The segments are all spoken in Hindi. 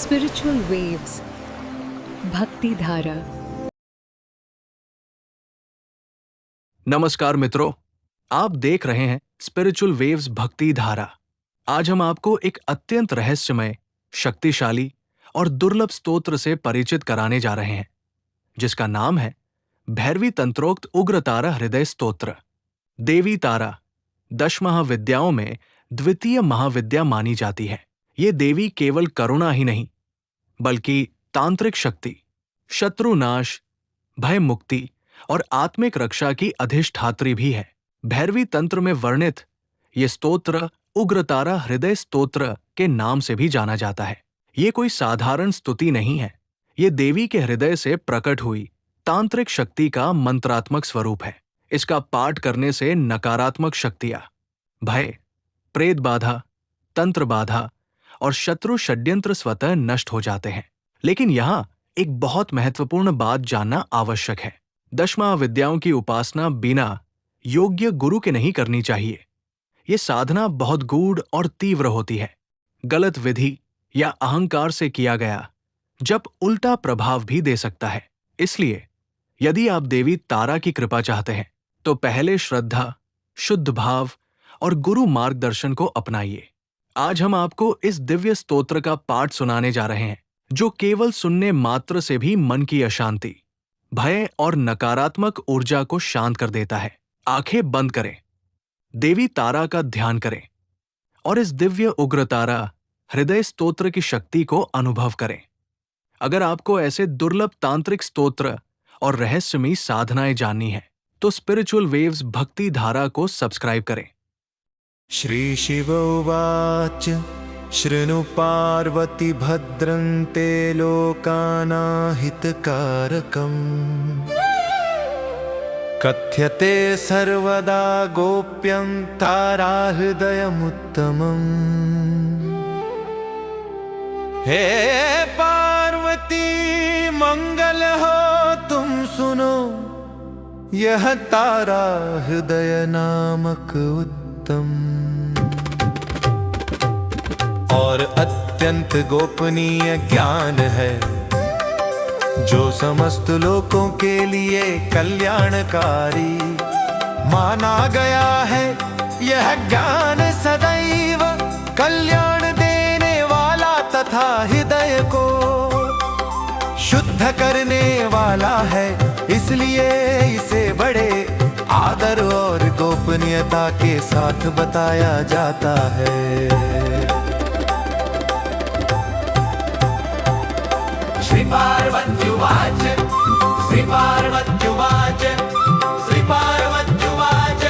स्पिरिचुअल वेव्स भक्ति धारा। नमस्कार मित्रों, आप देख रहे हैं स्पिरिचुअल वेव्स भक्ति धारा। आज हम आपको एक अत्यंत रहस्यमय, शक्तिशाली और दुर्लभ स्तोत्र से परिचित कराने जा रहे हैं, जिसका नाम है भैरवी तंत्रोक्त उग्र तारा हृदय स्तोत्र। देवी तारा 10 महाविद्याओं में द्वितीय महाविद्या मानी जाती है। ये देवी केवल करुणा ही नहीं, बल्कि तांत्रिक शक्ति, शत्रुनाश, भय मुक्ति और आत्मिक रक्षा की अधिष्ठात्री भी है। भैरवी तंत्र में वर्णित ये स्तोत्र उग्रतारा हृदय स्तोत्र के नाम से भी जाना जाता है। ये कोई साधारण स्तुति नहीं है, ये देवी के हृदय से प्रकट हुई तांत्रिक शक्ति का मंत्रात्मक स्वरूप है। इसका पाठ करने से नकारात्मक शक्तियां, भय, प्रेत बाधा, तंत्र बाधा और शत्रु षड्यंत्र स्वतः नष्ट हो जाते हैं। लेकिन यहां एक बहुत महत्वपूर्ण बात जानना आवश्यक है। 10 महाविद्याओं की उपासना बिना योग्य गुरु के नहीं करनी चाहिए। ये साधना बहुत गूढ़ और तीव्र होती है। गलत विधि या अहंकार से किया गया जब उल्टा प्रभाव भी दे सकता है। इसलिए यदि आप देवी तारा की कृपा चाहते हैं तो पहले श्रद्धा, शुद्ध भाव और गुरु मार्गदर्शन को अपनाइए। आज हम आपको इस दिव्य स्तोत्र का पाठ सुनाने जा रहे हैं, जो केवल सुनने मात्र से भी मन की अशांति, भय और नकारात्मक ऊर्जा को शांत कर देता है। आंखें बंद करें, देवी तारा का ध्यान करें और इस दिव्य उग्र तारा हृदय स्तोत्र की शक्ति को अनुभव करें। अगर आपको ऐसे दुर्लभ तांत्रिक स्तोत्र और रहस्यमयी साधनाएं जाननी है तो स्पिरिचुअल वेव्स भक्ति धारा को सब्सक्राइब करें। श्री शिव उवाच शृणु पार्वती भद्रं ते लोकानां हितकारकम् कथ्यते सर्वदा गोप्यं ताराहृदयमुत्तमम्। हे पार्वती मंगल हो तुम सुनो, यह तारा हृदय नामक उत्तम और अत्यंत गोपनीय ज्ञान है, जो समस्त लोकों के लिए कल्याणकारी माना गया है। यह ज्ञान सदैव कल्याण देने वाला तथा हृदय को शुद्ध करने वाला है, इसलिए इसे बड़े आदर और गोपनीयता के साथ बताया जाता है। श्री पार्वत्युवाच श्री पार्वत्युवाच श्री पार्वत्युवाच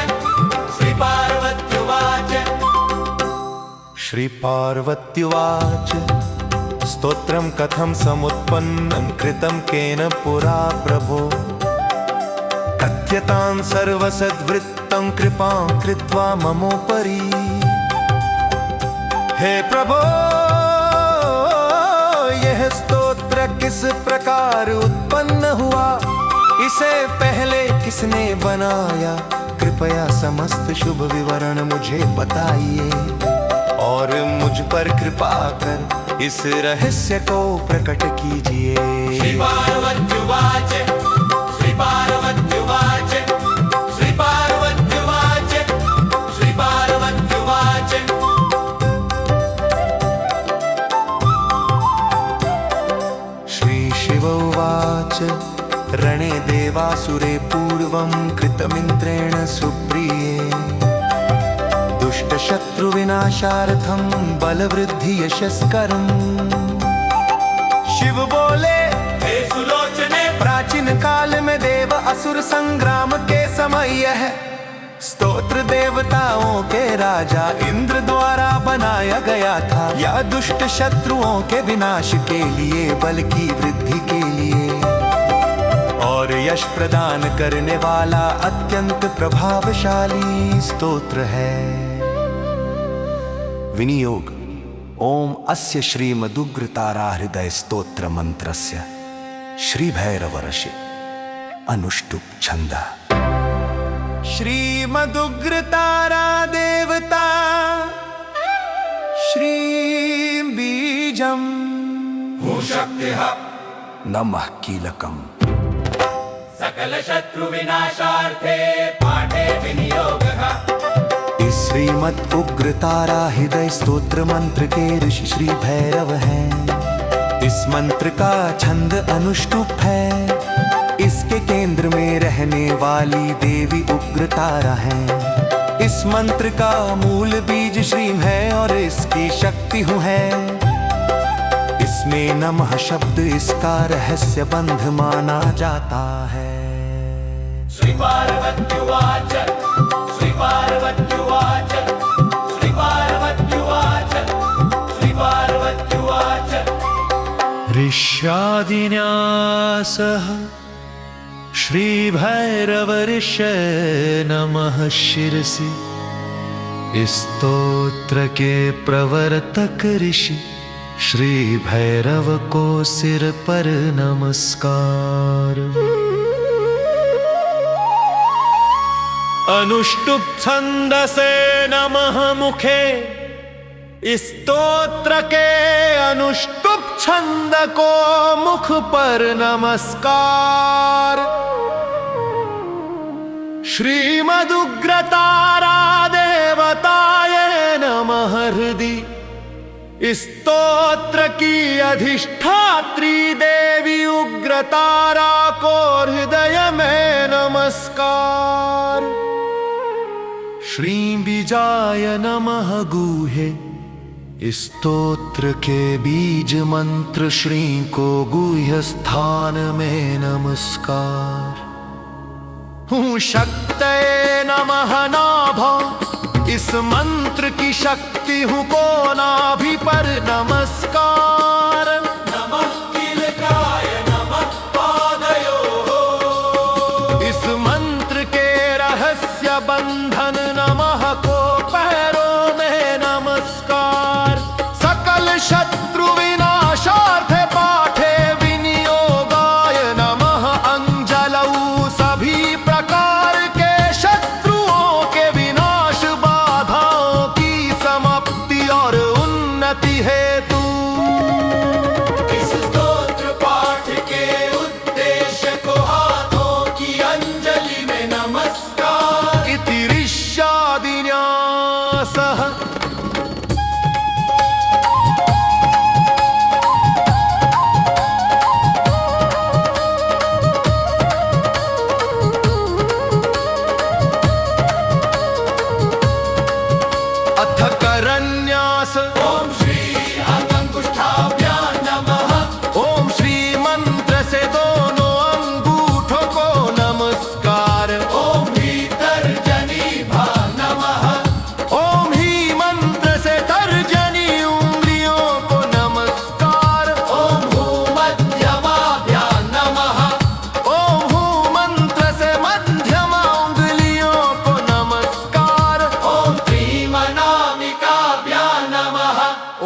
श्री पार्वत्युवाच श्री पार्वत्युवाच स्तोत्रं कथं समुत्पन्नं कृतं केन पुरा प्रभो, कथ्यतां सर्वसद्वृत्तं कृपां कृत्वा ममोपरि। हे प्रभो, यह स्तोत्र किस प्रकार उत्पन्न हुआ, इसे पहले किसने बनाया, कृपया समस्त शुभ विवरण मुझे बताइए और मुझ पर कृपा कर इस रहस्य को प्रकट कीजिए। श्री पार्वत्युवाच श्री पार्वत्युवाच श्री पार्वत्युवाच श्री पार्वत्युवाच श्री शिव उवाच रणे देवासुरे पूर्वं कृतमिन्द्रेण सुप्रिये, दुष्टशत्रुविनाशार्थं बलवृद्धि यशस्करम्। शिव बोले, हे सुलोचने, प्राचीन काल में देव असुर संग्राम के समय यह स्तोत्र देवताओं के राजा इंद्र द्वारा बनाया गया था। यह दुष्ट शत्रुओं के विनाश के लिए, बल की वृद्धि के लिए और यश प्रदान करने वाला अत्यंत प्रभावशाली स्तोत्र है। विनियोग ओम अस्य श्रीमदुग्र तारा हृदय स्तोत्र मंत्रस्य श्री भैरव ऋषि अनुष्टुप छंदः। श्रीमदुग्र तारा देवता श्री बीजम हूँ शक्तिः नमः कीलकम्। सकलशत्रुविनाशार्थे पाठे विनियोगः। इस श्रीमद् उग्रतारा हृदय स्तोत्र मंत्र के ऋषि श्री भैरव हैं। इस मंत्र का छंद अनुष्टुप है। इसके केंद्र में रहने वाली देवी उग्रतारा है। इस मंत्र का मूल बीज श्रीम है और इसकी शक्ति हूँ है। इसमें नमः शब्द इसका रहस्य बंध माना जाता है। श्री पार्वत्युवाच श्री पार्वत्युवाच श्री पार्वत्युवाच श्री पार्वत्युवाच। ऋष्यादिन्यासः श्रीभैरवऋषे नमः शिरसि। स्तोत्र के प्रवर्तक ऋषि श्री भैरव को सिर पर नमस्कार। अनुष्टुप छंद से नमः मुखे। स्तोत्र के अनुष्टुप छंद को मुख पर नमस्कार। श्रीमदुग्रतारा देवताय नमः हृदि। स्तोत्र की अधिष्ठात्री देवी उग्रतारा को हृदय में नमस्कार। श्री बीजाय नमः गुहे। स्तोत्र के बीज मंत्र श्री को गुह्य स्थान में नमस्कार। हूँ शक्तये नमः नाभा। इस मंत्र की शक्ति हूँ को नाभि पर नमस्कार। नमः कीलकाय नमः पादयोः। इस मंत्र के रहस्य बंधन नमः को पैरों में नमस्कार। सकल शत्रु विनाशार्थ पाठे विनियोगाय नमः अंजलौ। सभी प्रकार के शत्रुओं के विनाश बाधाओं की समाप्ति और उन्नति हेतु इस स्तोत्र पाठ के उद्देश्य को हाथों की अंजलि में नमस्कार। इति ऋष्यादिन्यासः। अथ करन्यास। ओम श्री अंगुष्ठाभ्यां नमः। ओम श्री मंत्र से दोनों अंगूठों को नमस्कार। ओम भीतर्जनी भा नमः। ओम ही मंत्र से तर्जनी उंगलियों को नमस्कार। ओम भूमध्यमाभ्यां नमः। ओम हू मंत्र से मध्यमा उंगलियों को नमस्कार। ओम त्रिमनामिकाभ्यां नमः।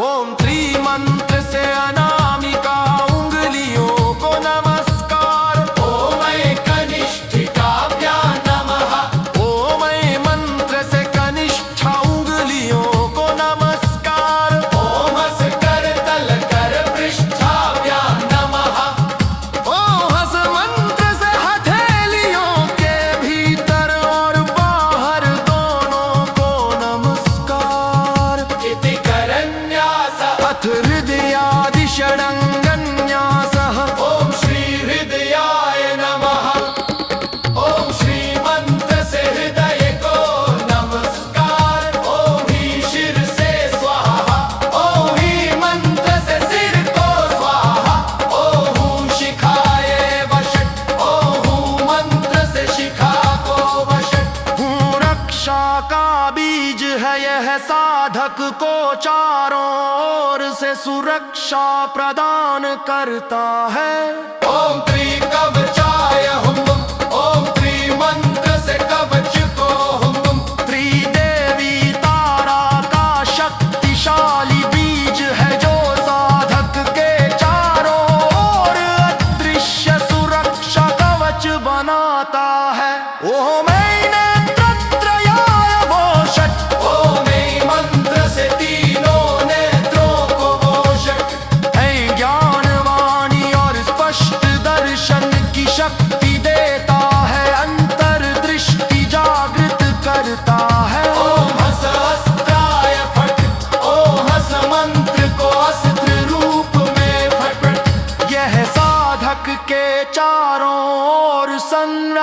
ओम त्रिमंत्र से अनामिका उंगलियों को नमस्कार। ओम कनिष्ठिकाभ्यां नमः। ओम मंत्र से कनिष्ठा उंगलियों को नमस्कार। ओम करतल कर पृष्ठाभ्यां नमः। ओम हस मंत्र से हथेलियों के भीतर और बाहर दोनों को नमस्कार। इति करन्यास। अथ हृदयादि षडंगन्यासः। ओम श्री हृदयाय नमः। ओम श्री मंत्र से हृदय को नमस्कार। ओम ही शिर से स्वाहा। ओम ही मंत्र से सिर को स्वाहा। ओम हूँ शिखाय वशट। ओम हूँ मंत्र से शिखा को वशट। हूँ रक्षा का बीज है यह साधक को चारों ओर से सुरक्षा प्रदान करता है। ओम त्रिकवचाय हुम हुम। ओम त्रिमंत्र से कवच को हुम हुम। त्रिदेवी तारा का शक्तिशाली बीज है जो साधक के चारों ओर अदृश्य सुरक्षा कवच बनाता है। ओम नेत्रत्रयाय वोषट। ओम मंत्र से तीनों नेत्रों को वोषट। ज्ञान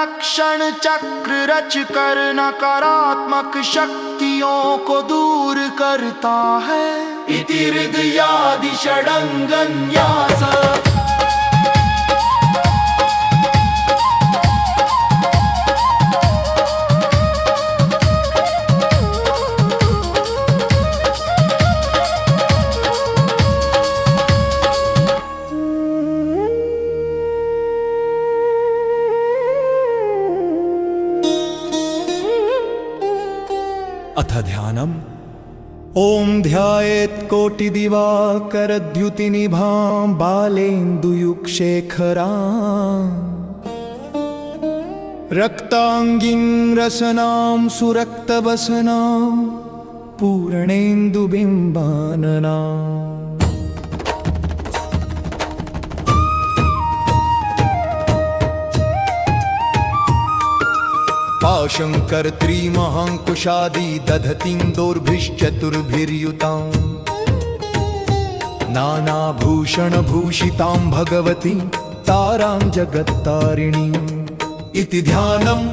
संरक्षण चक्र रच कर नकारात्मक शक्तियों को दूर करता है। इति हृदयादि षडंगन्यास अथ ध्यानम्। ॐ ध्यायेत् कोटिदिवाकरद्युतिनिभां बालेन्दुयुगशेखरां रक्ताङ्गीं रसनां सुरक्तवसनां पूर्णेन्दुबिम्बाननाम्। पाशङ्कर्त्रीमहाङ्कुशादि दधतीं दोर्भिश्चतुर्भिर्युताम् नानाभूषणभूषितां भगवतीं तारां जगत्तारिणीम् इति ध्यानम्।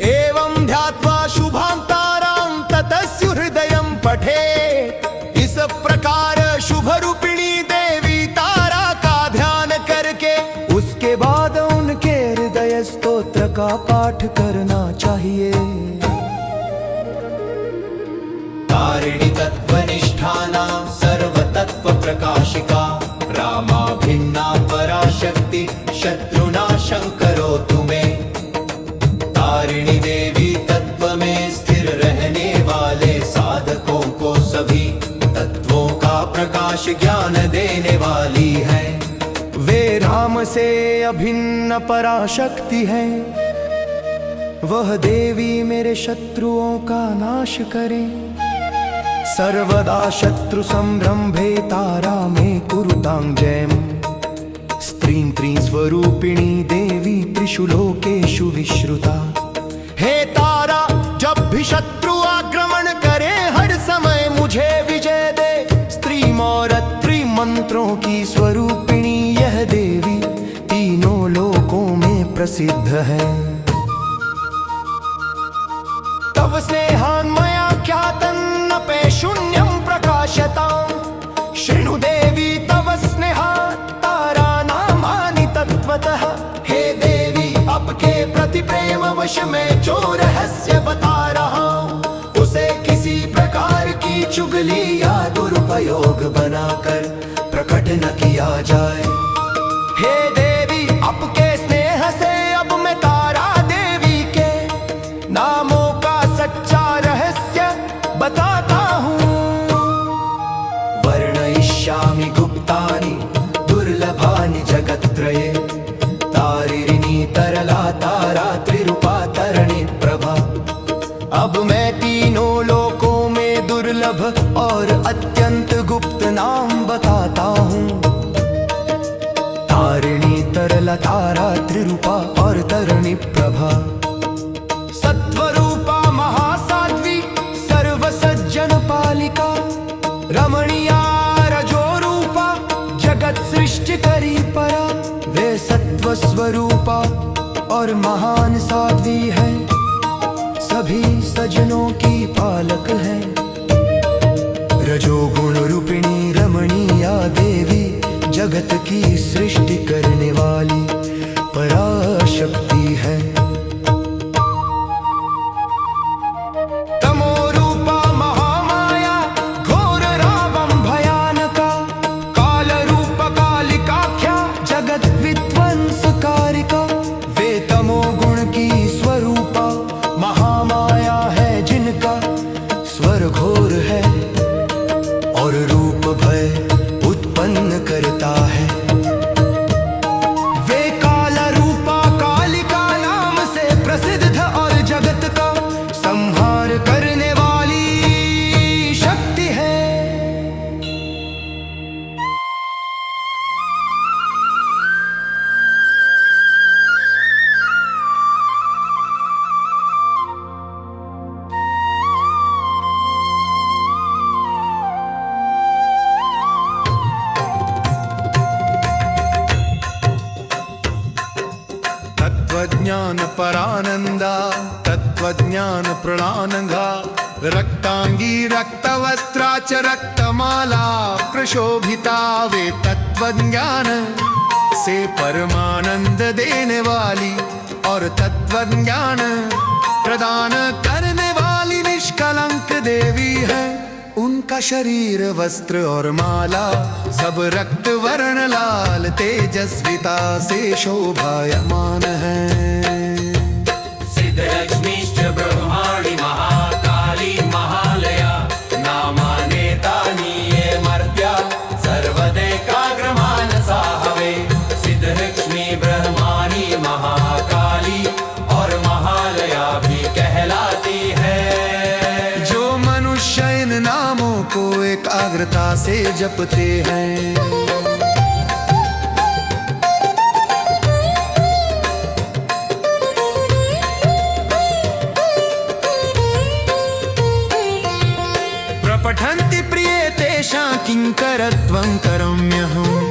एवं ध्यात्वा शुभां तारां ततस्य हृदयं पठेत्। इस प्रकार शुभ रूपिणी देवी तारा का ध्यान करके उसके बाद उनके हृदय स्तोत्र का पाठ करना चाहिए। तारिणी तत्वनिष्ठानां सर्वतत्व प्रकाशिका रामा भिन्ना पराशक्ति शत्रुनाशं करोतु मे। तारिणी देवी तत्व में स्थिर रहने वाले साधकों को सभी तत्वों का प्रकाश ज्ञान देने वाली है। वे राम से अभिन्न पराशक्ति है। वह देवी मेरे शत्रुओं का नाश करे। सर्वदा शत्रु संरंभे तारा में कुरुतां जयम्। स्त्रीं त्रीं स्वरूपिणी देवी त्रिषु लोकेषु विश्रुता। हे तारा, जब भी शत्रु आक्रमण करे हर समय मुझे विजय दे। स्त्री और त्रिमंत्रों की स्वरूपिणी यह देवी तीनों लोकों में प्रसिद्ध है। तव स्नेहान्मया ख्यातन्नपे शून्यं प्रकाशताम्। शृणु देवी तव स्नेहात् तारानामानि तत्त्वतः। हे देवी, अब के प्रति प्रेम वश में जो रहस्य बता रहा हूँ उसे किसी प्रकार की चुगली या दुरुपयोग बनाकर प्रकट न किया जाए। हे देवी, आपके स्नेह से अब मैं तारा देवी के नामों का सच्चा रहस्य बताता हूँ। वर्णयिष्यामि गुप्तानि दुर्लभानि जगत्त्रये। तारिणी तरला तारा त्रिरूपा तरणि प्रभा। अब मैं तीनों लोकों में दुर्लभ और अत्यंत गुप्त नाम बताता हूँ। तारिणी तरला तारा त्रिरूपा और तरणि प्रभा। सत्वरूपा महासाध्वी सर्वसज्जन पालिका। रमणीया रजोरूपा जगत सृष्टि करी परा। वे सत्व स्वरूपा और महान साध्वी है। सभी सज्जनों की पालक है। रजोगुण रूपिणी रमणीया देवी जगत की सृष्टि करने वाली पराशक्ति है। तमोरूपा महामाया घोर रावं भयानका। कालरूप कालिकाख्या जगत विध्वंसकारिका। वे तमोगुण की स्वरूपा महामाया है जिनका स्वर घोर है और रूप भय उत्पन्न करता है। वे काला रूपा कालिका नाम तत्त्वज्ञान परानंदा तत्त्वज्ञान प्रणानघा रक्तांगी रक्तवस्त्रा च रक्तमाला प्रशोभिता वे तत्त्वज्ञान से परमानंद देने वाली और तत्वज्ञान प्रदान करने वाली निष्कलंक देवी है। उनका शरीर वस्त्र और माला सब रक्त वर्ण लाल तेजस्विता से शोभायमान है। सिद्धलक्ष्मीश्च ब्रह्माणि महाकाली महालया नामानेतानि ये मर्त्या सर्वदैकाग्रमानसा हवे। सिद्धलक्ष्मी ब्रह्माणी महाकाली और महालया भी कहलाती है। जो मनुष्य इन नामों को एकाग्रता से जपते हैं, प्रपठन्ति प्रिये तेषां किंकरत्वं करोम्यहम्।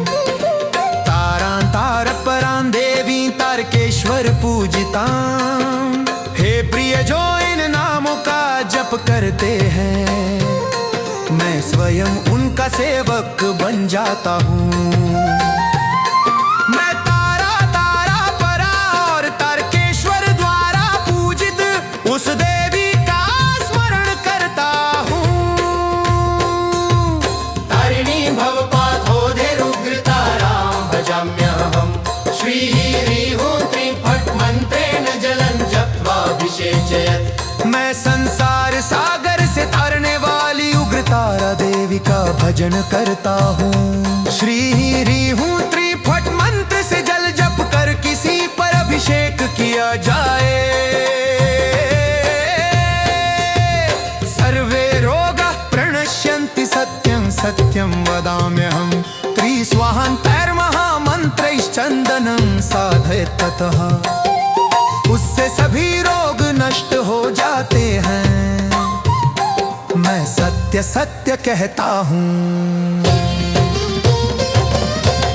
तारां परां देवी तारकेश्वर पूजितां। हे प्रिय जो इन नामों का जप करते हैं, मैं स्वयं उनका सेवक बन जाता हूँ। मैं तारा परा और तारकेश्वर द्वारा पूजित उस देवी का स्मरण करता हूँ। तारिणी भवपाथोधेरुग्रतारां भजाम्यहम्। श्रीह्रींह्रीं मन्त्रेण जलं जप्त्वाभिषेचयत्। मैं संसार सागर से तरने वाली उग्रतारा देवी का भजन करता हूँ। श्री ह्रीं त्रिफट मंत्र से जल जप कर किसी पर अभिषेक किया जाए, सर्वे रोगा प्रणश्यन्ति सत्यं सत्यं वदाम्यहम्। त्रिस्वाहान्तैर्महामन्त्रैश्चन्दनं साधयेत् ततः उससे सभी रोग नष्ट हो जाते हैं। मैं सत्य सत्य कहता हूँ।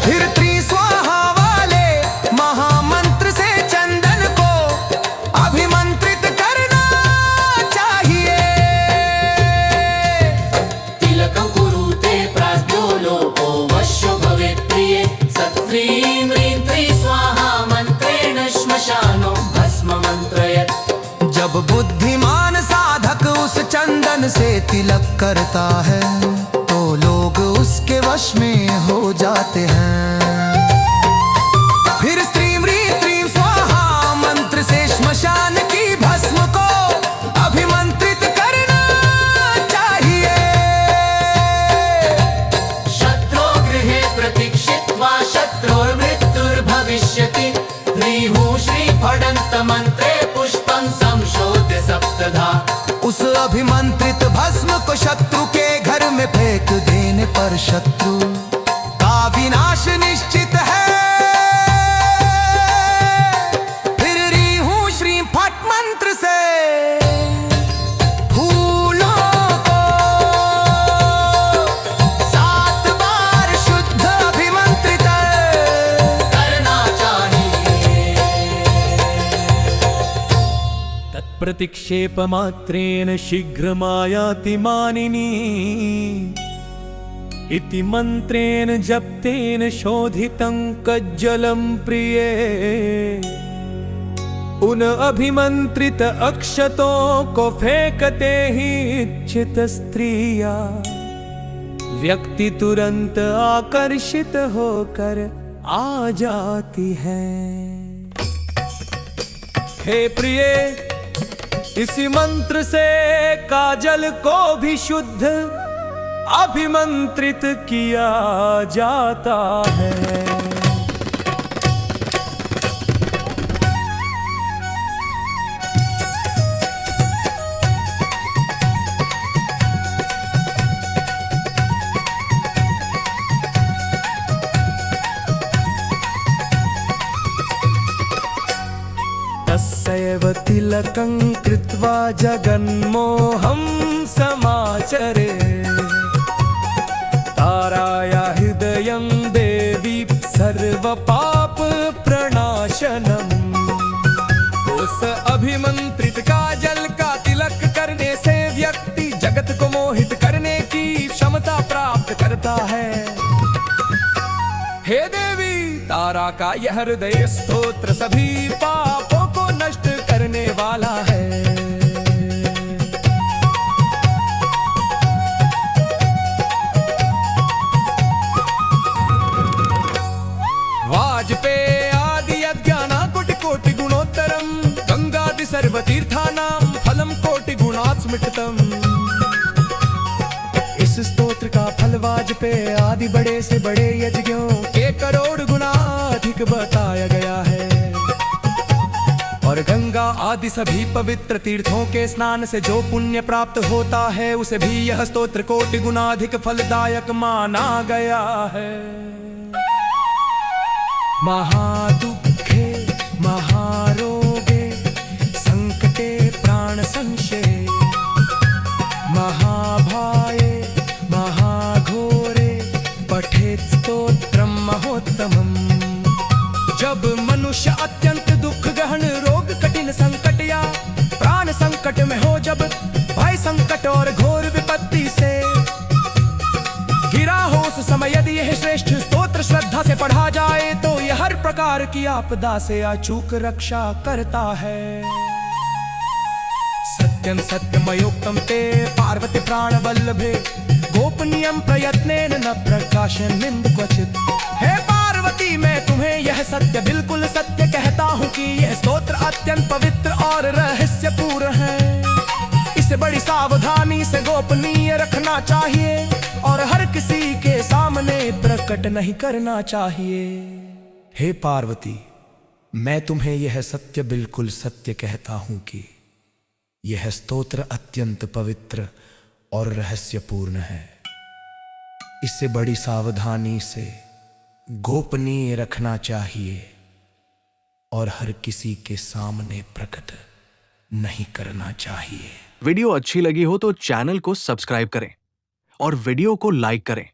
फिर त्रिस्वाहा वाले महामंत्र से चंदन को अभिमंत्रित करना चाहिए। तिलकं कुरुते प्राज्ञो लोको वश्यो भवेत् प्रिये। सत्ह्रीं ह्रीं त्रिस्वाहा मन्त्रेण श्मशानो भस्म मन्त्रयत्। जब बुद्धिमान साधक उस चंदन से तिलक करता है तो लोग उसके वश में हो जाते हैं। फिर स्त्रीं ह्रीं त्रीं स्वाहा मंत्र से श्मशान की भस्म को अभिमंत्रित करना चाहिए। शत्रो गृहे प्रतीक्षित्वा शत्रोर्मृत्युर्भविष्यति। ह्रीं श्री फडन्त मंत्रे पुष्पं संशोध्य सप्तधा। उस अभिमंत्रित भस्म को शत्रु के घर में फेंक देने पर शत्रु का विनाश निश्चित है। फिर ह्रीं श्रीं फट मंत्र से फूलों को 7 बार शुद्ध अभिमंत्रित करना चाहिए। तत्प्रतिक्षेपमात्रेण शीघ्रमायाति मानिनी। इति मंत्रेण जप्तेन शोधितं कज्जलं प्रिये। उन अभिमंत्रित अक्षतों को फेंकते ही इच्छित स्त्रिया व्यक्ति तुरंत आकर्षित होकर आ जाती है। हे प्रिये, इसी मंत्र से काजल को भी शुद्ध अभिमंत्रित किया जाता है। तस्यैव तिलकं कृत्वा जगन्मोहं समाचरे। ताराया हृदयं देवी सर्वपाप प्रणाशनम्। होता है। हे देवी तारा का यह हृदय स्तोत्र सभी पापों को नष्ट करने वाला है। वाजपेय आदि अज्ञाना कोटि कोटि गुणोत्तरम गंगादि सर्वतीर्थानां फलम कोटि गुणात् स्मृतम। इस स्तोत्र का फल वाजपेय आदि बड़े से बड़े यज्ञों के करोड़ गुना अधिक बताया गया है। और गंगा आदि सभी पवित्र तीर्थों के स्नान से जो पुण्य प्राप्त होता है उसे भी यह स्तोत्र कोटि गुना अधिक फलदायक माना गया है। महादुःखे महारोगे संकटे प्राण संशये महाभाये महाघोरे पठेत् स्तोत्रम महोत्तमम्। जब मनुष्य अत्यंत दुख गहन रोग कठिन संकट या प्राण संकट में हो, जब भय संकट और घोर विपत्ति से गिरा हो, उस समय यदि यह श्रेष्ठ स्तोत्र श्रद्धा से पढ़ा जाए तो यह हर प्रकार की आपदा से अचूक रक्षा करता है। सत्यं सत्यमयोक्तं ते पार्वती प्राणवल्लभे गोपनीयं प्रयत्नेन न प्रकाशयन्निन्द क्वचित्। हे पार्वती मैं तुम्हें यह सत्य बिल्कुल सत्य कहता हूँ कि यह स्तोत्र अत्यंत पवित्र और रहस्यपूर्ण है। इसे बड़ी सावधानी से गोपनीय रखना चाहिए और हर किसी के सामने प्रकट नहीं करना चाहिए। हे पार्वती मैं तुम्हें यह सत्य बिल्कुल सत्य कहता हूँ कि यह स्तोत्र अत्यंत पवित्र और रहस्यपूर्ण है। इसे बड़ी सावधानी से गोपनीय रखना चाहिए और हर किसी के सामने प्रकट नहीं करना चाहिए। वीडियो अच्छी लगी हो तो चैनल को सब्सक्राइब करें और वीडियो को लाइक करें।